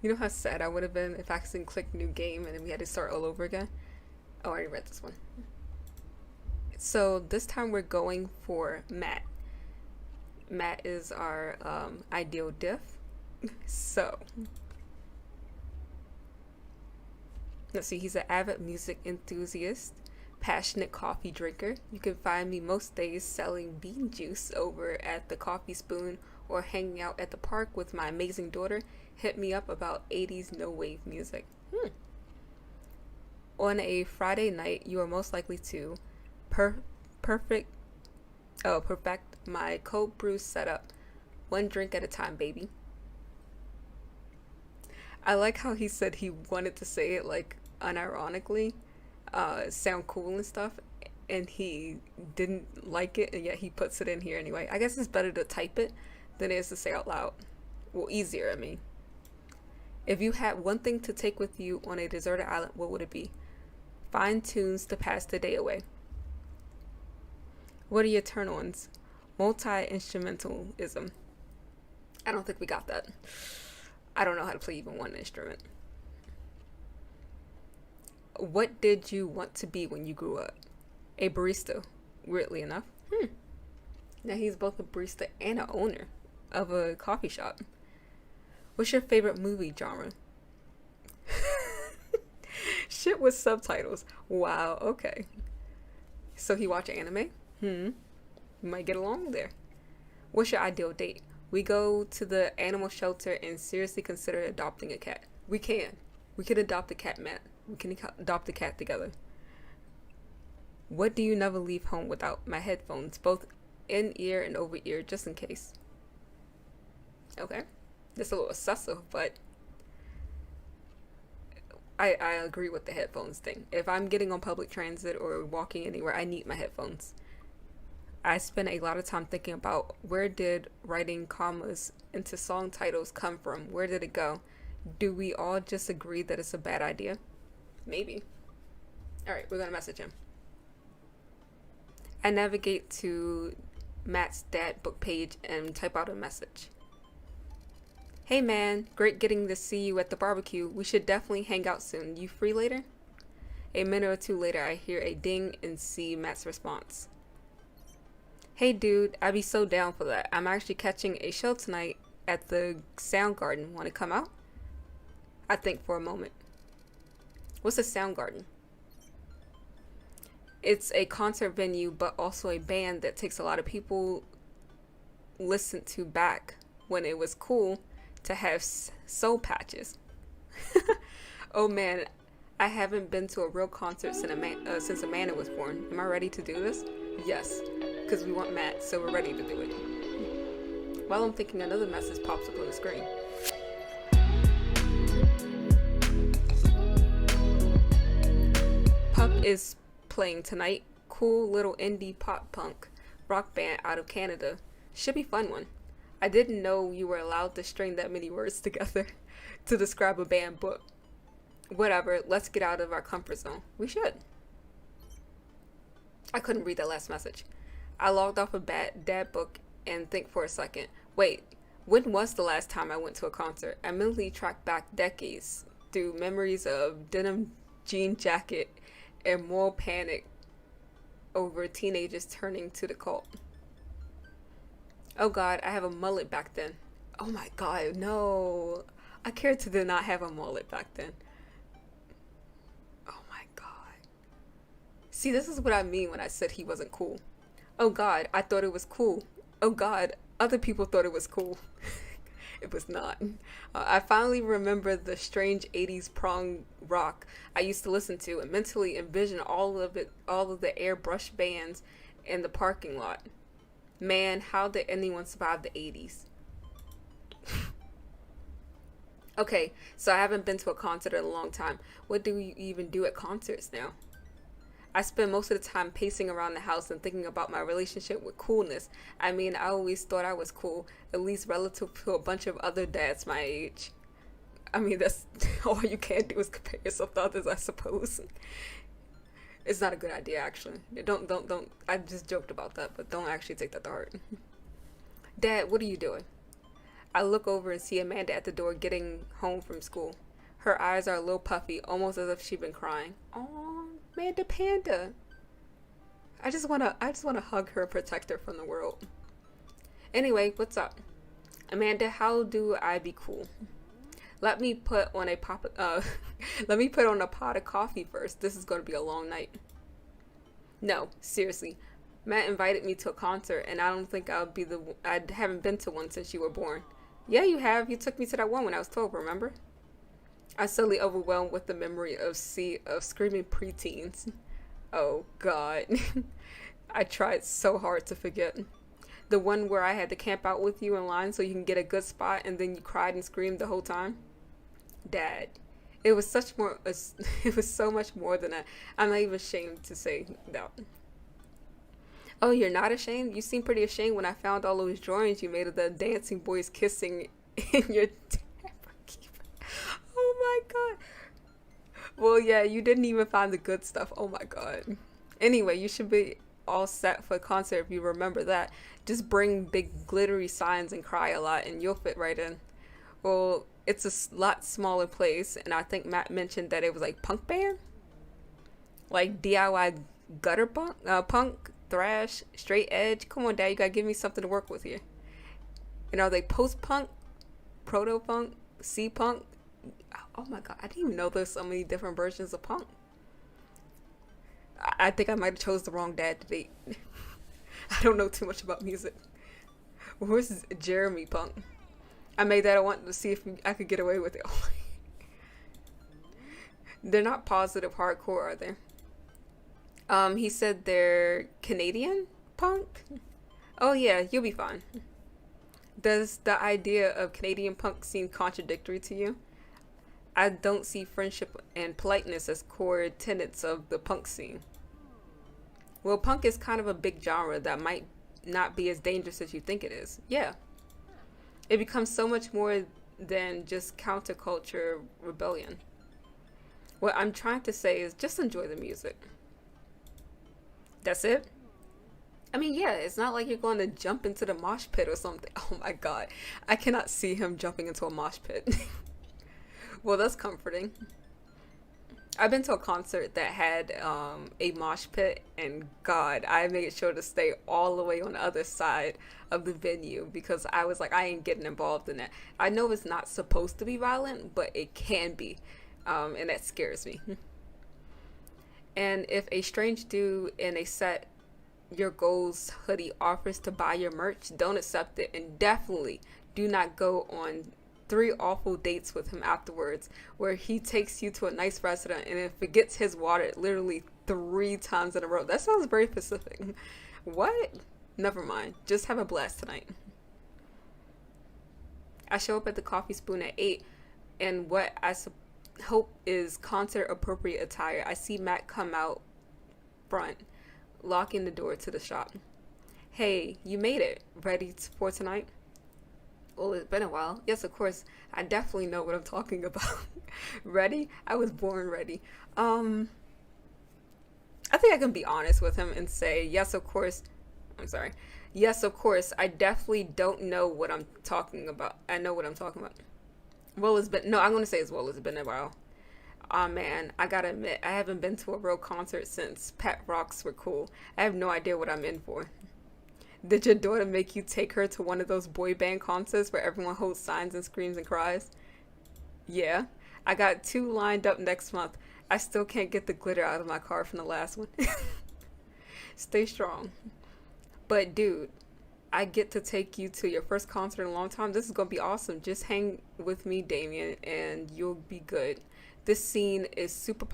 You know how sad I would have been if I accidentally clicked new game and then we had to start all over again? Oh, I already read this one. So this time we're going for Matt. Matt is our ideal diff. So let's see, he's an avid music enthusiast, passionate coffee drinker. You can find me most days selling bean juice over at the Coffee Spoon or hanging out at the park with my amazing daughter. Hit me up about 80s no wave music. On a Friday night, you are most likely to per- perfect perfect my cold brew setup. One drink at a time, baby. I like how he said he wanted to say it like unironically, sound cool and stuff, and he didn't like it, and yet he puts it in here anyway. I guess it's better to type it than it is to say out loud. Well, easier, I mean. If you had one thing to take with you on a deserted island, what would it be? Find tunes to pass the day away. What are your turn ons? Multi instrumentalism. I don't think we got that. I don't know how to play even one instrument. What did you want to be when you grew up? A barista, weirdly enough. Now he's both a barista and an owner of a coffee shop. What's your favorite movie genre? Shit with subtitles. Wow, okay. So he watch anime? You might get along there. What's your ideal date? We go to the animal shelter and seriously consider adopting a cat. We can. We can adopt a cat, Matt. We can adopt a cat together. What do you never leave home without? My headphones, both in ear and over ear, just in case. Okay. That's a little excessive, but I agree with the headphones thing. If I'm getting on public transit or walking anywhere, I need my headphones. I spend a lot of time thinking about where did writing commas into song titles come from? Where did it go? Do we all just agree that it's a bad idea? Maybe. Alright, we're gonna message him. I navigate to Matt's dad book page and type out a message. Hey man, great getting to see you at the barbecue. We should definitely hang out soon. You free later? A minute or two later, I hear a ding and see Matt's response. Hey dude, I'd be so down for that. I'm actually catching a show tonight at the Soundgarden. Want to come out? I think for a moment. What's a Soundgarden? It's a concert venue, but also a band that takes a lot of people listen to back when it was cool to have soul patches. Oh man, I haven't been to a real concert since Amanda was born. Am I ready to do this? Yes, because we want Matt, so we're ready to do it. While I'm thinking, another message pops up on the screen. PUP is playing tonight. Cool little indie pop punk rock band out of Canada. Should be fun one. I didn't know you were allowed to string that many words together to describe a band book. Whatever, let's get out of our comfort zone. We should. I couldn't read that last message. I logged off a bad dad book and think for a second. Wait, when was the last time I went to a concert? I mentally tracked back decades through memories of denim jean jacket and moral panic over teenagers turning to the cult. Oh god, I have a mullet back then. Oh my god, no. I cared to not have a mullet back then. Oh my god. See, this is what I mean when I said he wasn't cool. Oh god, I thought it was cool. Oh god, other people thought it was cool. It was not. I finally remember the strange 80s prong rock I used to listen to and mentally envision all of the airbrush bands in the parking lot. Man, how did anyone survive the 80s? Okay, so I haven't been to a concert in a long time. What do you even do at concerts now? I spend most of the time pacing around the house and thinking about my relationship with coolness. I mean, I always thought I was cool, at least relative to a bunch of other dads my age. I mean, that's all you can do is compare yourself to others, I suppose. It's not a good idea, actually. Don't. I just joked about that, but don't actually take that to heart. Dad, what are you doing? I look over and see Amanda at the door getting home from school. Her eyes are a little puffy, almost as if she'd been crying. Oh, Amanda Panda. I just wanna hug her and protect her from the world. Anyway, what's up? Amanda, how do I be cool? Let me put on a pop let me put on a pot of coffee first. This is gonna be a long night. No, seriously. Matt invited me to a concert and I don't think I haven't been to one since you were born. Yeah, you have. You took me to that one when I was 12, remember? I was suddenly overwhelmed with the memory of screaming preteens. Oh god. I tried so hard to forget. The one where I had to camp out with you in line so you can get a good spot and then you cried and screamed the whole time? Dad. It was it was so much more than that. I'm not even ashamed to say that. Oh, you're not ashamed? You seemed pretty ashamed when I found all those drawings you made of the dancing boys kissing in your tamper keeper. Oh my god. Well, yeah, you didn't even find the good stuff. Oh my god. Anyway, you should be all set for a concert if you remember that. Just bring big glittery signs and cry a lot and you'll fit right in. Well, it's a lot smaller place and I think Matt mentioned that it was like punk band? Like DIY gutter punk, thrash, straight edge. Come on, Dad, you gotta give me something to work with here. And are they post-punk, proto-punk, C-punk? Oh my god, I didn't even know there's so many different versions of punk. I think I might have chose the wrong dad to date. I don't know too much about music. Where's Jeremy Punk? I made that. I wanted to see if I could get away with it. They're not positive hardcore, are they? He said they're Canadian punk? Oh yeah, you'll be fine. Does the idea of Canadian punk seem contradictory to you? I don't see friendship and politeness as core tenets of the punk scene. Well, punk is kind of a big genre that might not be as dangerous as you think it is. Yeah. It becomes so much more than just counterculture rebellion. What I'm trying to say is just enjoy the music. That's it? I mean, yeah, it's not like you're going to jump into the mosh pit or something. Oh my god. I cannot see him jumping into a mosh pit. Well, that's comforting. I've been to a concert that had a mosh pit, and God, I made sure to stay all the way on the other side of the venue because I was like, I ain't getting involved in that. I know it's not supposed to be violent, but it can be, and that scares me. And if a strange dude in a set your goals hoodie offers to buy your merch, don't accept it, and definitely do not go on 3 awful dates with him afterwards where he takes you to a nice restaurant and then forgets his water literally 3 times in a row. That sounds very specific. What? Never mind. Just have a blast tonight. I show up at the Coffee Spoon at 8 and what I hope is concert appropriate attire. I see Matt come out front, locking the door to the shop. Hey, you made it. Ready for tonight? Well, it's been a while. Yes, of course. I definitely know what I'm talking about. Ready? I was born ready. I think I can be honest with him and say, yes, of course. I'm sorry. Yes, of course. I definitely don't know what I'm talking about. I know what I'm talking about. Well, it's been, no, I'm going to say as well, it's been a while. Aw, man, I gotta admit, I haven't been to a real concert since Pet Rocks were cool. I have no idea what I'm in for. Did your daughter make you take her to one of those boy band concerts where everyone holds signs and screams and cries? Yeah. I got 2 lined up next month. I still can't get the glitter out of my car from the last one. Stay strong. But dude, I get to take you to your first concert in a long time. This is gonna be awesome. Just hang with me, Damien, and you'll be good. This scene is super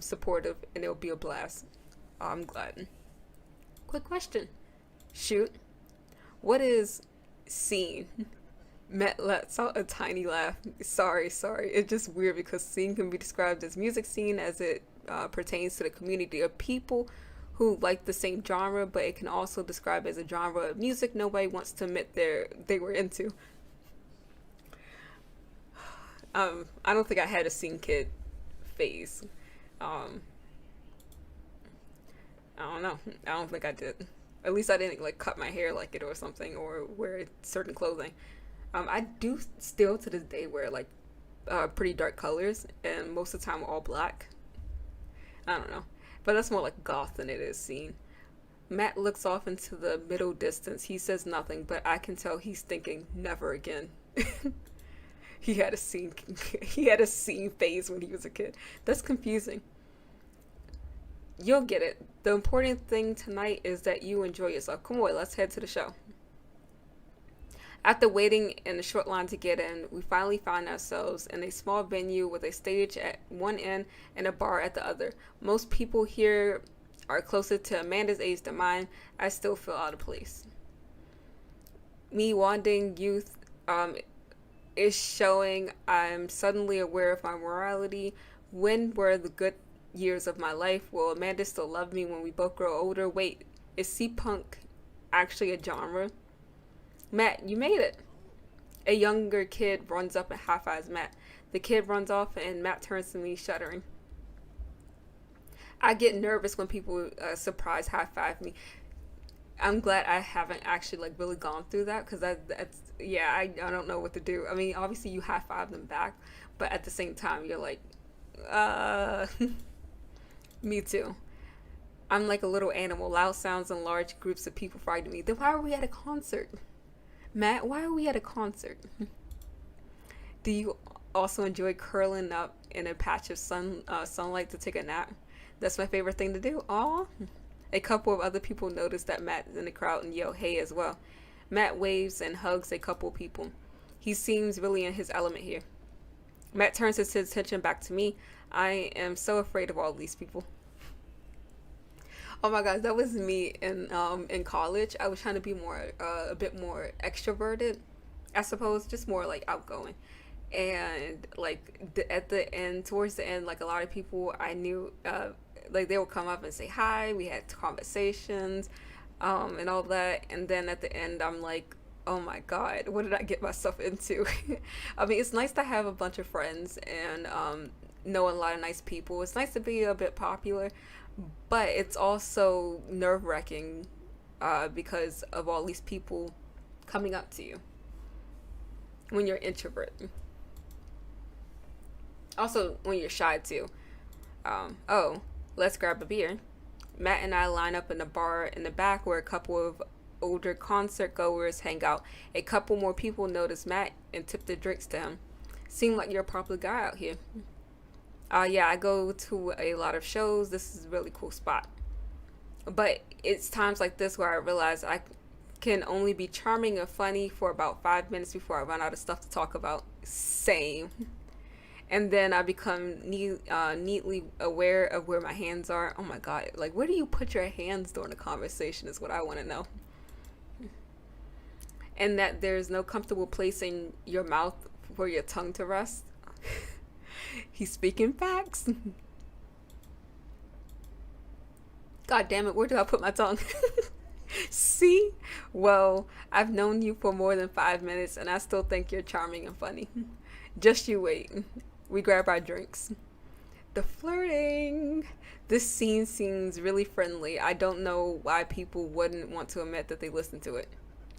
supportive and it'll be a blast. I'm glad. Quick question. Shoot. What is scene? Matt lets out a tiny laugh. Sorry. It's just weird because scene can be described as music scene as it pertains to the community of people who like the same genre, but it can also describe as a genre of music nobody wants to admit they were into. I don't think I had a scene kid phase. I don't know. I don't think I did. At least I didn't like cut my hair like it or something or wear certain clothing. I do still to this day wear like pretty dark colors, and most of the time all black. I don't know, but that's more like goth than it is scene. Matt looks off into the middle distance. He says nothing, but I can tell he's thinking never again. he had a scene he had a scene phase when he was a kid. That's confusing. You'll get it. The important thing tonight is that you enjoy yourself. Come on, let's head to the show. After waiting in a short line to get in, we finally found ourselves in a small venue with a stage at one end and a bar at the other. Most people here are closer to Amanda's age than mine. I still feel out of place. Me wandering youth is showing I'm suddenly aware of my morality. When were the good years of my life? Will Amanda still love me when we both grow older? Wait, is C-punk actually a genre? Matt, you made it. A younger kid runs up and high-fives Matt. The kid runs off and Matt turns to me shuddering. I get nervous when people surprise high-five me. I'm glad I haven't actually like really gone through that, because that's yeah, I don't know what to do. I mean, obviously you high-five them back, but at the same time you're like, me too. I'm like a little animal. Loud sounds and large groups of people frighten me. Then why are we at a concert? Matt, why are we at a concert? Do you also enjoy curling up in a patch of sunlight to take a nap? That's my favorite thing to do. Aw. A couple of other people notice that Matt is in the crowd and yell hey as well. Matt waves and hugs a couple people. He seems really in his element here. Matt turns his attention back to me. I am so afraid of all these people. Oh my gosh, that was me in college. I was trying to be more a bit more extroverted, I suppose, just more like outgoing. And like at the end, towards the end, like a lot of people I knew, like they would come up and say hi. We had conversations, and all that. And then at the end, I'm like, oh my god, what did I get myself into? I mean, it's nice to have a bunch of friends and know a lot of nice people. It's nice to be a bit popular, but it's also nerve-wracking because of all these people coming up to you when you're an introvert. Also, when you're shy too. Oh, let's grab a beer. Matt and I line up in the bar in the back where a couple of older concert goers hang out. A couple more people notice Matt and tip their drinks to him. Seem like you're a popular guy out here. Yeah, I go to a lot of shows. This is a really cool spot. But it's times like this where I realize I can only be charming and funny for about 5 minutes before I run out of stuff to talk about. Same. And then I become neatly aware of where my hands are. Oh my god, like where do you put your hands during a conversation is what I want to know. And that there's no comfortable place in your mouth for your tongue to rest. He's speaking facts. God damn it, where do I put my tongue? See? Well, I've known you for more than 5 minutes and I still think you're charming and funny. Just you wait. We grab our drinks. The flirting. This scene seems really friendly. I don't know why people wouldn't want to admit that they listen to it.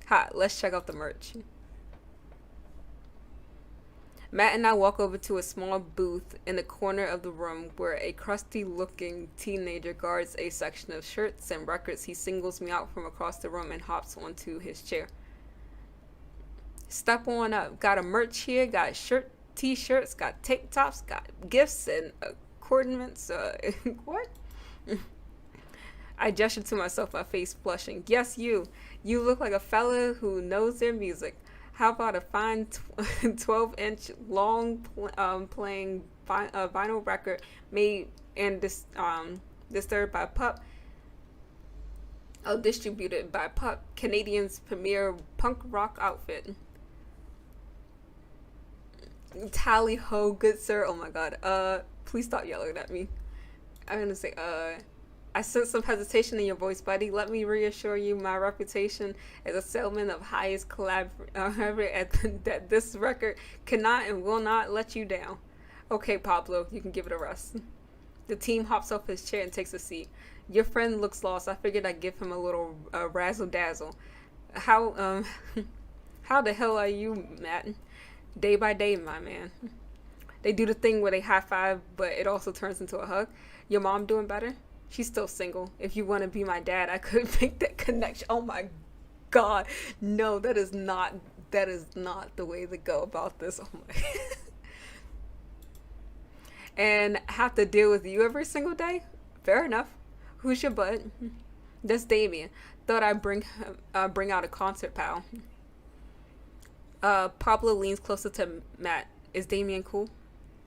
Ha, let's check out the merch. Matt and I walk over to a small booth in the corner of the room where a crusty-looking teenager guards a section of shirts and records. He singles me out from across the room and hops onto his chair. Step on up. Got a merch here. Got shirt, t-shirts. Got tank tops. Got gifts and accoutrements. What? I gestured to myself, my face flushing. Yes, you. You look like a fella who knows their music. How about a fine 12-inch long playing vinyl record made and disturbed by PUP? Oh, distributed by PUP, Canadian's premier punk rock outfit. Tally ho, good sir. Oh my god. Please stop yelling at me. I'm gonna say, I sense some hesitation in your voice, buddy. Let me reassure you, my reputation as a salesman of highest caliber that this record cannot and will not let you down. Okay, Pablo, you can give it a rest. The team hops off his chair and takes a seat. Your friend looks lost. I figured I'd give him a little razzle dazzle. How How the hell are you, Matt? Day by day, my man. They do the thing where they high five, but it also turns into a hug. Your mom doing better? She's still single. If you want to be my dad, I could make that connection. Oh my god. No, that is not the way to go about this. Oh my. And have to deal with you every single day? Fair enough. Who's your bud? That's Damien. Thought I'd bring out a concert pal. Pablo leans closer to Matt. Is Damien cool?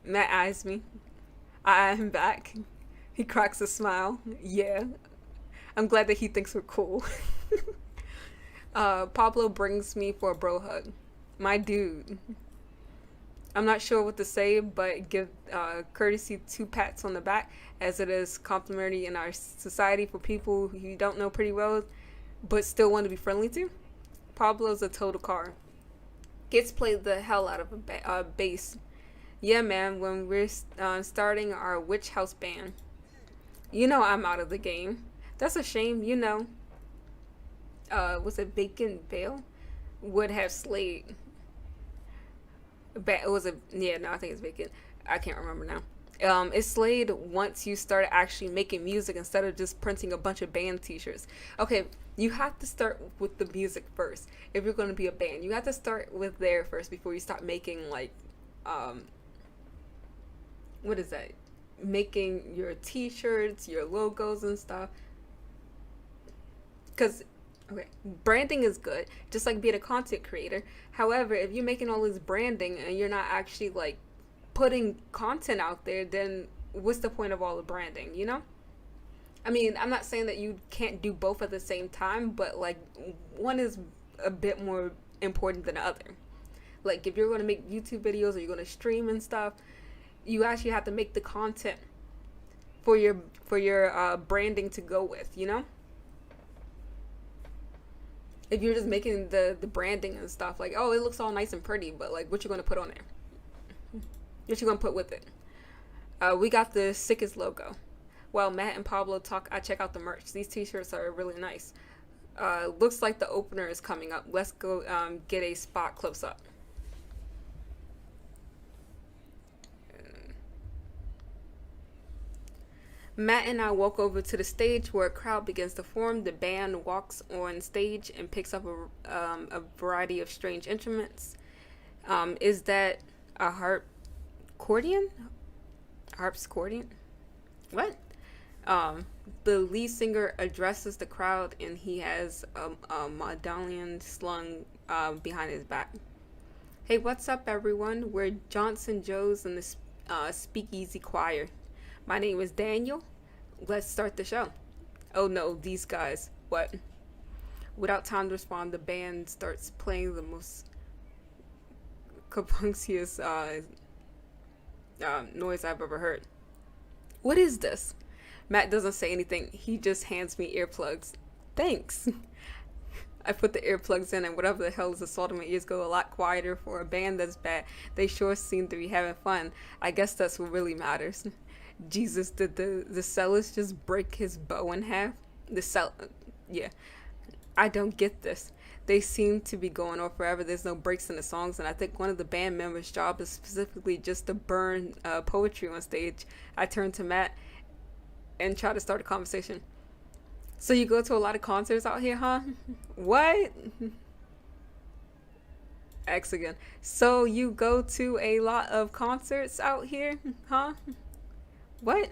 Matt eyes me. I eye him back. He cracks a smile. Yeah. I'm glad that he thinks we're cool. Pablo brings me for a bro hug. My dude. I'm not sure what to say, but give courtesy 2 pats on the back, as it is complimentary in our society for people who you don't know pretty well, but still want to be friendly to. Pablo's a total car. Gets played the hell out of a bass. Yeah, man, when we're starting our witch house band. You know I'm out of the game. That's a shame, you know. Was it Bacon Bale? Would have slayed. It was I think it's Bacon. I can't remember now. It slayed once you started actually making music instead of just printing a bunch of band t-shirts. Okay, you have to start with the music first. If you're going to be a band, you have to start with there first before you start making like, what is that? Making your t-shirts, your logos and stuff. Because, okay, branding is good, just like being a content creator. However, if you're making all this branding and you're not actually like putting content out there, then what's the point of all the branding, you know? I mean, I'm not saying that you can't do both at the same time, but like one is a bit more important than the other. Like if you're going to make YouTube videos or you're going to stream and stuff, you actually have to make the content for your branding to go with, you know? If you're just making the branding and stuff, like, oh, it looks all nice and pretty, but like what you going to put on there? What you going to put with it? We got the sickest logo. While Matt and Pablo talk, I check out the merch. These t-shirts are really nice. Looks like the opener is coming up. Let's go get a spot close up. Matt and I walk over to the stage where a crowd begins to form. The band walks on stage and picks up a variety of strange instruments. Is that a harpsichord? What? The lead singer addresses the crowd and he has a medallion slung behind his back. Hey, what's up, everyone? We're Johnson Joe's and the Speakeasy Choir. My name is Daniel. Let's start the show. Oh no, these guys. What? Without time to respond, the band starts playing the most capunctious noise I've ever heard. What is this? Matt doesn't say anything. He just hands me earplugs. Thanks. I put the earplugs in and whatever the hell is assaulting my ears go a lot quieter for a band that's bad. They sure seem to be having fun. I guess that's what really matters. Jesus, did the cellist just break his bow in half? Yeah. I don't get this. They seem to be going on forever. There's no breaks in the songs, and I think one of the band members' job is specifically just to burn poetry on stage. I turn to Matt and try to start a conversation. So you go to a lot of concerts out here, huh? What? X again. So you go to a lot of concerts out here, huh? What?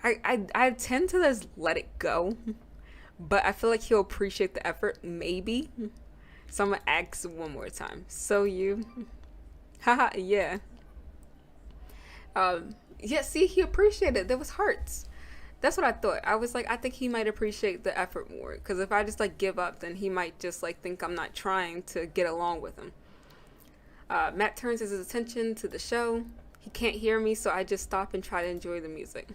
I tend to just let it go, but I feel like he'll appreciate the effort, maybe. So I'm gonna ask one more time. So you, haha, yeah. Yeah, see, he appreciated it. There was hearts. That's what I thought. I was like, I think he might appreciate the effort more, because if I just like give up, then he might just like think I'm not trying to get along with him. Matt turns his attention to the show. He can't hear me, so I just stop and try to enjoy the music.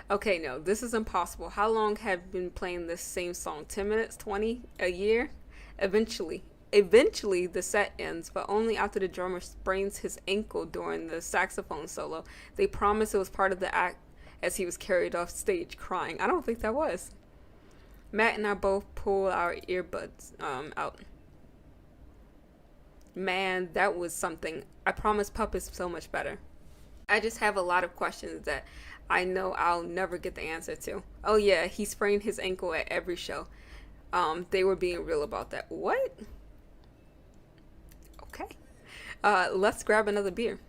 Okay, no, this is impossible. How long have you been playing this same song? 10 minutes? 20? A year? Eventually, the set ends, but only after the drummer sprains his ankle during the saxophone solo. They promise it was part of the act as he was carried off stage crying. I don't think that was. Matt and I both pull our earbuds out. Man, that was something. I promise PUP is so much better. I just have a lot of questions that I know I'll never get the answer to. Oh yeah, he sprained his ankle at every show. They were being real about that. What? Okay. Let's grab another beer.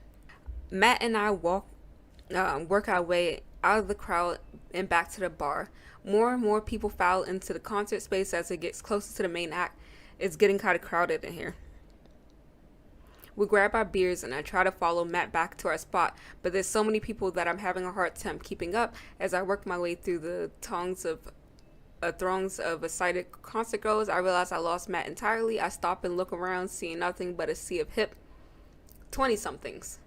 Matt and I work our way out of the crowd and back to the bar. More and more people file into the concert space as it gets closer to the main act. It's getting kind of crowded in here. We grab our beers and I try to follow Matt back to our spot, but there's so many people that I'm having a hard time keeping up. As I work my way through the throngs of excited concert goers, I realize I lost Matt entirely. I stop and look around, seeing nothing but a sea of hip 20-somethings.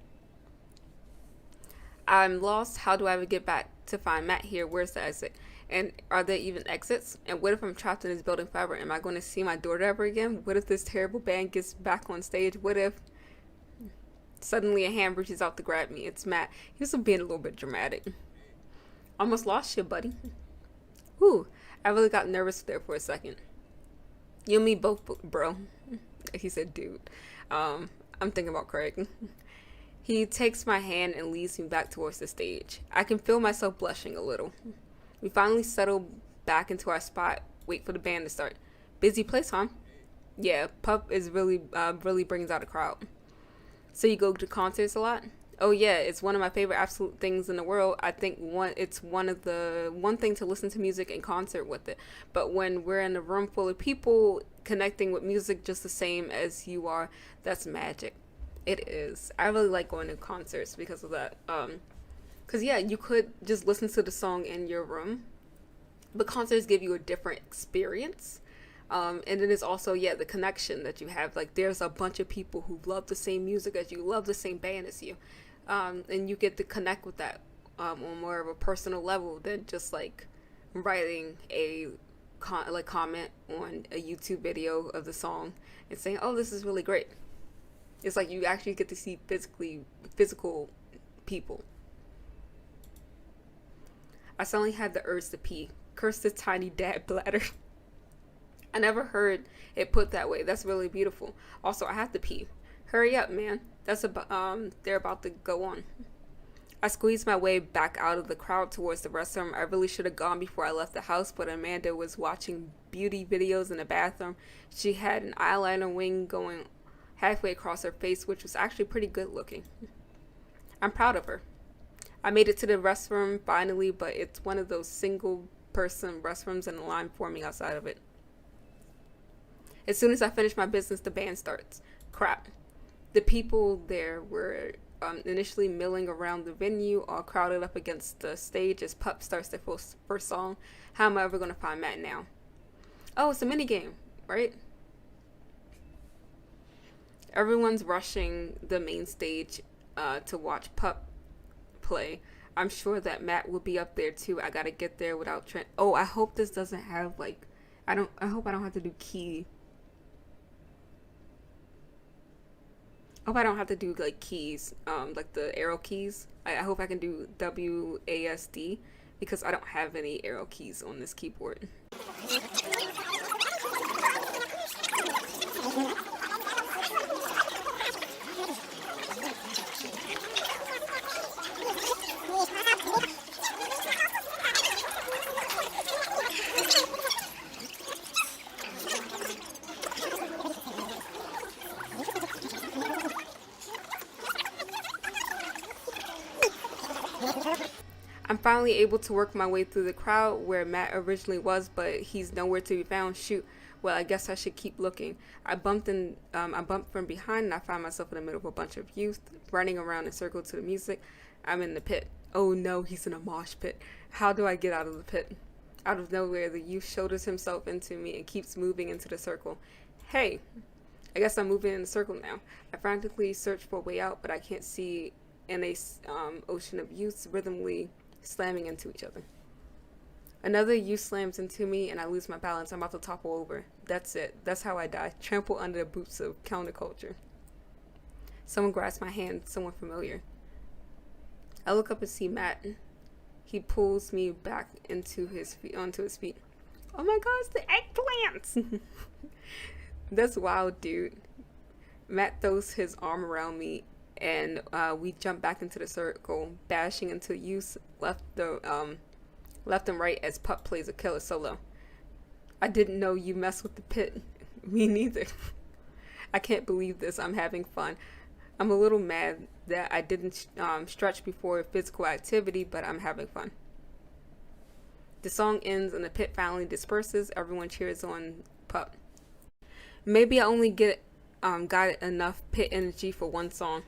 I'm lost. How do I ever get back to find Matt here? Where's the exit? And are there even exits? And what if I'm trapped in this building forever? Am I going to see my daughter ever again? What if this terrible band gets back on stage? What if suddenly a hand reaches out to grab me? It's Matt. He was being a little bit dramatic. Almost lost you, buddy. Whew. I really got nervous there for a second. You and me both, bro. He said, dude. I'm thinking about Craig. He takes my hand and leads me back towards the stage. I can feel myself blushing a little. We finally settle back into our spot, wait for the band to start. Busy place, huh? Yeah, PUP is really brings out a crowd. So you go to concerts a lot? Oh yeah, it's one of my favorite absolute things in the world. I think it's one thing to listen to music in concert with it. But when we're in a room full of people connecting with music just the same as you are, that's magic. It is. I really like going to concerts because of that. Because yeah, you could just listen to the song in your room, but concerts give you a different experience. And then there's also, yeah, the connection that you have. Like, there's a bunch of people who love the same music as you, love the same band as you. And you get to connect with that on more of a personal level than just, like, writing a comment on a YouTube video of the song and saying, oh, this is really great. It's like you actually get to see physical people. I suddenly had the urge to pee. Curse the tiny dad bladder. I never heard it put that way. That's really beautiful. Also, I have to pee. Hurry up, man. They're about to go on. I squeezed my way back out of the crowd towards the restroom. I really should have gone before I left the house, but Amanda was watching beauty videos in the bathroom. She had an eyeliner wing going halfway across her face, which was actually pretty good looking. I'm proud of her. I made it to the restroom finally, but it's one of those single person restrooms and a line forming outside of it. As soon as I finish my business, the band starts. Crap. The people there were initially milling around the venue, all crowded up against the stage as PUP starts their first song. How am I ever going to find Matt now? Oh, it's a minigame, right? Everyone's rushing the main stage to watch PUP play. I'm sure that Matt will be up there too. I gotta get there without Oh, I hope this doesn't have like, I hope I don't have to do key. I hope I don't have to do like keys, like the arrow keys. I hope I can do WASD because I don't have any arrow keys on this keyboard. I'm finally able to work my way through the crowd where Matt originally was, but he's nowhere to be found. Shoot. Well, I guess I should keep looking. I bumped from behind and I found myself in the middle of a bunch of youth running around in circles to the music. I'm in the pit. Oh no, he's in a mosh pit. How do I get out of the pit? Out of nowhere, the youth shoulders himself into me and keeps moving into the circle. Hey, I guess I'm moving in the circle now. I frantically search for a way out, but I can't see in a ocean of youths rhythmically slamming into each other. Another youth slams into me and I lose my balance. I'm about to topple over. That's it. That's how I die. Trampled under the boots of counterculture. Someone grabs my hand. Someone familiar. I look up and see Matt. He pulls me back onto his feet. Oh my gosh, the eggplants! That's wild, dude. Matt throws his arm around me, and we jump back into the circle, bashing until you left and right as Pup plays a killer solo. I didn't know you messed with the pit. Me neither. I can't believe this. I'm having fun. I'm a little mad that I didn't stretch before physical activity, but I'm having fun. The song ends and the pit finally disperses. Everyone cheers on Pup. Maybe I only got enough pit energy for one song.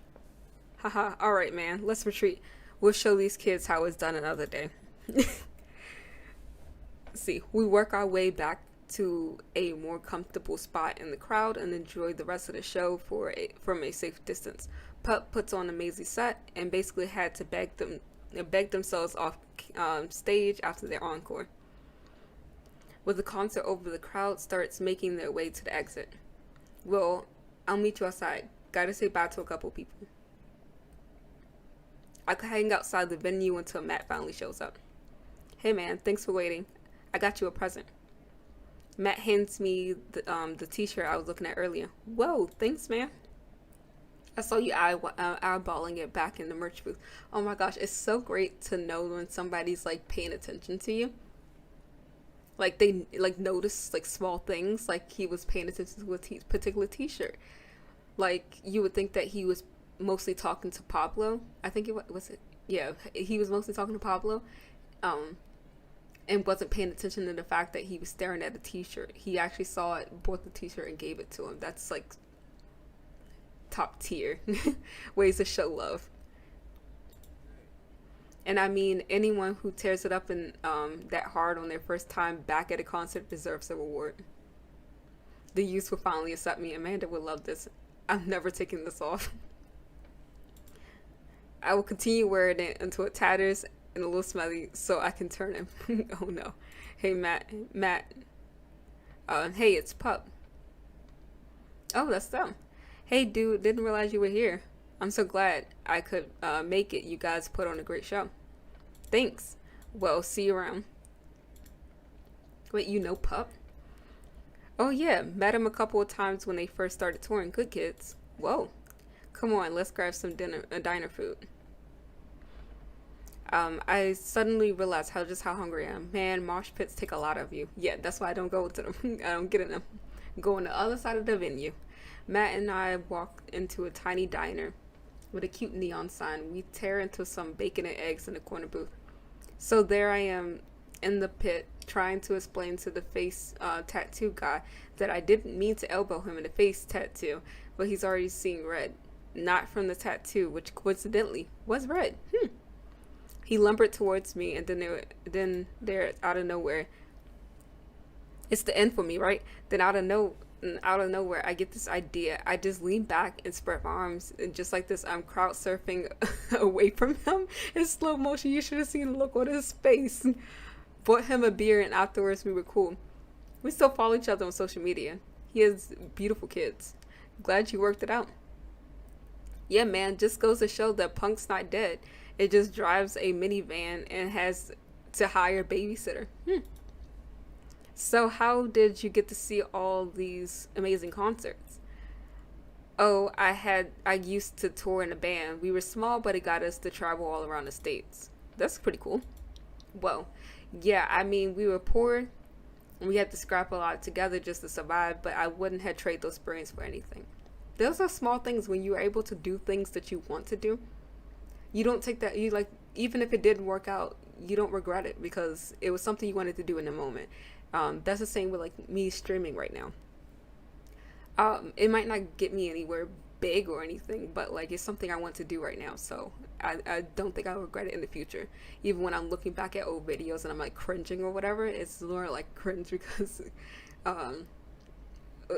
Haha, alright man, let's retreat. We'll show these kids how it's done another day. See, we work our way back to a more comfortable spot in the crowd and enjoy the rest of the show from a safe distance. Pup puts on an amazing set and basically had to beg themselves off stage after their encore. With the concert over, the crowd starts making their way to the exit. Well, I'll meet you outside. Gotta say bye to a couple people. I could hang outside the venue until Matt finally shows up. Hey man, thanks for waiting. I got you a present. Matt hands me the t-shirt I was looking at earlier. Whoa, thanks man. I saw you eyeballing it back in the merch booth. Oh my gosh, it's so great to know when somebody's like paying attention to you. Like they like notice like small things, like he was paying attention to a particular t-shirt. Like you would think that he was mostly talking to Pablo. I think it was it. Yeah, he was mostly talking to Pablo, and wasn't paying attention to the fact that he was staring at a t-shirt. He actually saw it, bought the t-shirt, and gave it to him. That's like top tier ways to show love. And I mean, anyone who tears it up in that hard on their first time back at a concert deserves a reward. The youth will finally accept me. Amanda would love this. I'm never taking this off. I will continue wearing it until it tatters and a little smelly so I can turn him. Oh no. Hey Matt. Hey, it's Pup. Oh, that's them. Hey dude, didn't realize you were here. I'm so glad I could make it. You guys put on a great show. Thanks. Well, see you around. Wait, you know Pup? Oh yeah, met him a couple of times when they first started touring. Good kids. Whoa. Come on, let's grab some diner food. I suddenly realized how hungry I am. Man, mosh pits take a lot of you. Yeah, that's why I don't go to them. I don't get in them. Go on the other side of the venue. Matt and I walk into a tiny diner with a cute neon sign. We tear into some bacon and eggs in the corner booth. So there I am in the pit trying to explain to the face tattoo guy that I didn't mean to elbow him in the face tattoo, but he's already seeing red. Not from the tattoo, which coincidentally was red. He lumbered towards me, and then there out of nowhere, it's the end for me, right? Then out of nowhere, I get this idea. I just lean back and spread my arms, and just like this, I'm crowd surfing away from him in slow motion. You should have seen the look on his face. Bought him a beer, and afterwards we were cool. We still follow each other on social media. He has beautiful kids. Glad you worked it out. Yeah, man, just goes to show that punk's not dead. It just drives a minivan and has to hire a babysitter. So how did you get to see all these amazing concerts? Oh, I used to tour in a band. We were small, but it got us to travel all around the States. That's pretty cool. Well, yeah, I mean, we were poor and we had to scrap a lot together just to survive, but I wouldn't have traded those experience for anything. Those are small things when you're able to do things that you want to do. You don't take that, even if it didn't work out, you don't regret it because it was something you wanted to do in the moment. That's the same with like me streaming right now. It might not get me anywhere big or anything, but like it's something I want to do right now. So I don't think I'll regret it in the future. Even when I'm looking back at old videos and I'm like cringing or whatever, it's more like cringe because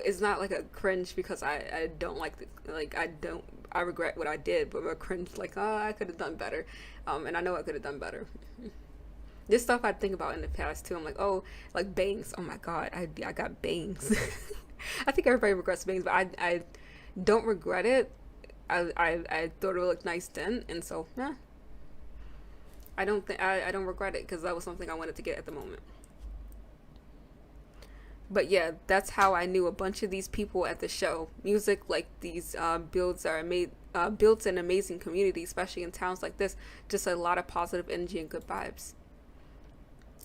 it's not like a cringe because I don't I regret what I did, but a cringe like, oh, I could have done better. And I know I could have done better. This stuff I think about in the past too. I'm like, oh, like bangs. Oh my god, I got bangs. I think everybody regrets bangs, but I don't regret it. I thought it looked nice then, and so yeah. I don't regret it because that was something I wanted to get at the moment. But yeah, that's how I knew a bunch of these people at the show. Music like these builds an amazing community, especially in towns like this. Just a lot of positive energy and good vibes.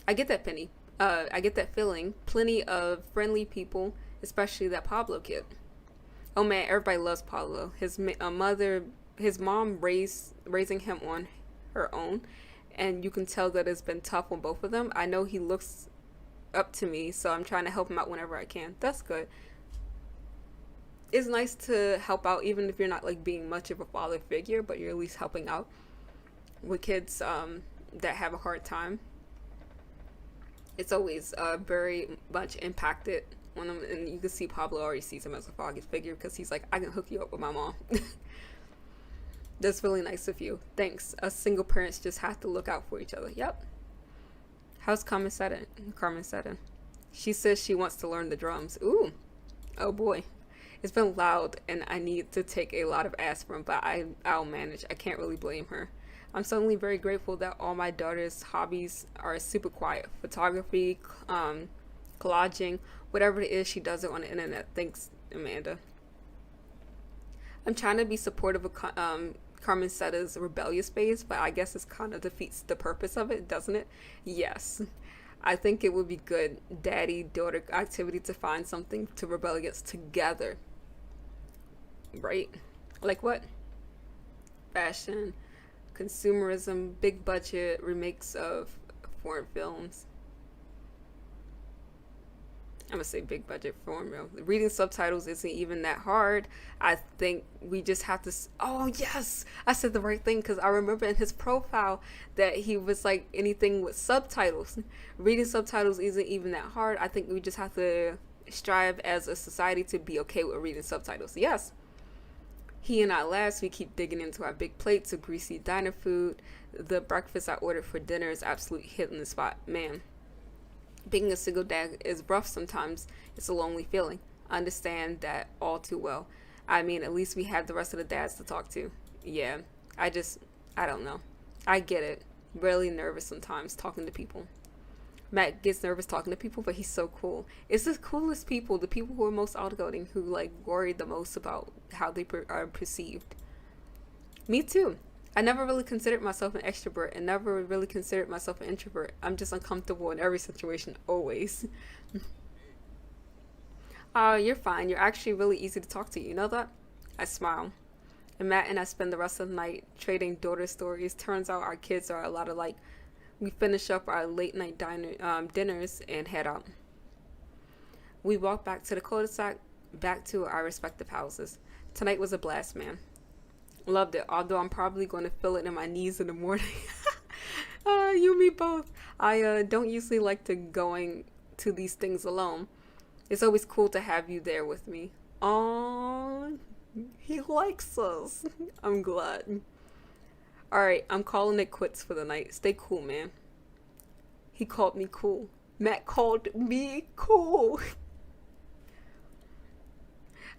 I get that, Penny. I get that feeling. Plenty of friendly people, especially that Pablo kid. Oh man, everybody loves Pablo. His mom raising him on her own, and you can tell that it's been tough on both of them. I know he looks up to me, so I'm trying to help him out whenever I can. That's good. It's nice to help out, even if you're not like being much of a father figure, but you're at least helping out with kids that have a hard time. It's always very much impacted on them, and you can see Pablo already sees him as a father figure because he's like, I can hook you up with my mom. That's really nice of you. Thanks. Us single parents just have to look out for each other. Yep. How's Carmen Seddon? Carmen Seddon. She says she wants to learn the drums. Ooh. Oh boy. It's been loud and I need to take a lot of aspirin, but I'll manage. I can't really blame her. I'm suddenly very grateful that all my daughter's hobbies are super quiet. Photography, collaging, whatever it is, she does it on the internet. Thanks, Amanda. I'm trying to be supportive of Carmen Setta's rebellious phase, but I guess it kind of defeats the purpose of it, doesn't it? Yes. I think it would be good daddy-daughter activity to find something to rebel against together. Right? Like what? Fashion, consumerism, big budget, remakes of foreign films. I'm gonna say big budget foreign. Reading subtitles isn't even that hard. I think we just have to. Oh yes, I said the right thing because I remember in his profile that he was like anything with subtitles. Reading subtitles isn't even that hard. I think we just have to strive as a society to be okay with reading subtitles. Yes. He and I last, we keep digging into our big plates of greasy diner food. The breakfast I ordered for dinner is absolutely hitting the spot. Man, being a single dad is rough sometimes. It's a lonely feeling. I understand that all too well. I mean, at least we have the rest of the dads to talk to. Yeah, I don't know. I get it. Really nervous sometimes talking to people. Matt gets nervous talking to people, but he's so cool. It's the coolest people, the people who are most outgoing, who like worry the most about how they are perceived. Me too. I never really considered myself an extrovert and never really considered myself an introvert. I'm just uncomfortable in every situation, always. You're fine. You're actually really easy to talk to. You know that? I smile. And Matt and I spend the rest of the night trading daughter stories. Turns out our kids are a lot alike. We finish up our late night dinners and head out. We walk back to the cul-de-sac, back to our respective houses. Tonight was a blast, man. Loved it, although I'm probably going to feel it in my knees in the morning. You and me both. I don't usually like to going to these things alone. It's always cool to have you there with me. Aww, he likes us. I'm glad. Alright, I'm calling it quits for the night. Stay cool, man. He called me cool. Matt called me cool.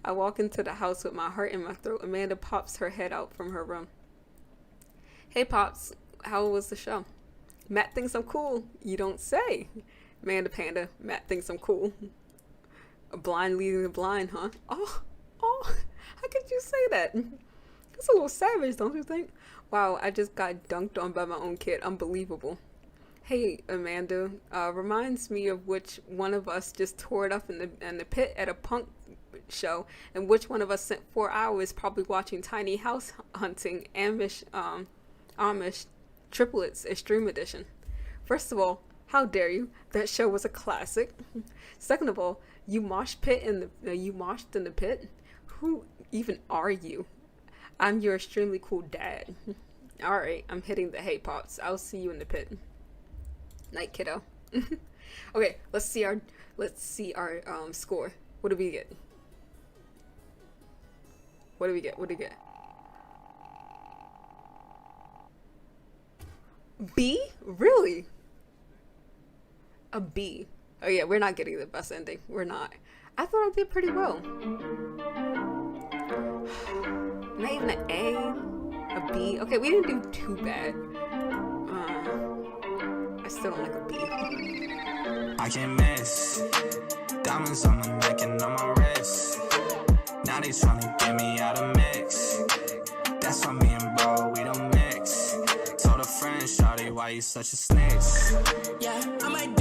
I walk into the house with my heart in my throat. Amanda pops her head out from her room. Hey, Pops. How was the show? Matt thinks I'm cool. You don't say. Amanda Panda. Matt thinks I'm cool. A blind leading the blind, huh? Oh, how could you say that? That's a little savage, don't you think? Wow, I just got dunked on by my own kid. Unbelievable. Hey, Amanda. Reminds me of which one of us just tore it up in the pit at a punk show, and which one of us spent 4 hours probably watching Tiny House Hunting Amish Triplets Extreme Edition. First of all, how dare you? That show was a classic. Second of all, you moshed in the pit. Who even are you? I'm your extremely cool dad. Alright, I'm hitting the hay pots. I'll see you in the pit. Night, kiddo. Okay, let's see our score. What do we get? What do we get? B? Really? A B. Oh yeah, we're not getting the best ending. We're not. I thought I did pretty well. Not even an A, a B. Okay, we didn't do too bad. I still don't like a B. I can't miss. Diamonds on my neck and on my wrist. Now they tryna get me out of mix. That's why me and bro, we don't mix. Told a friend, shawty, why you such a snitch? Yeah, I might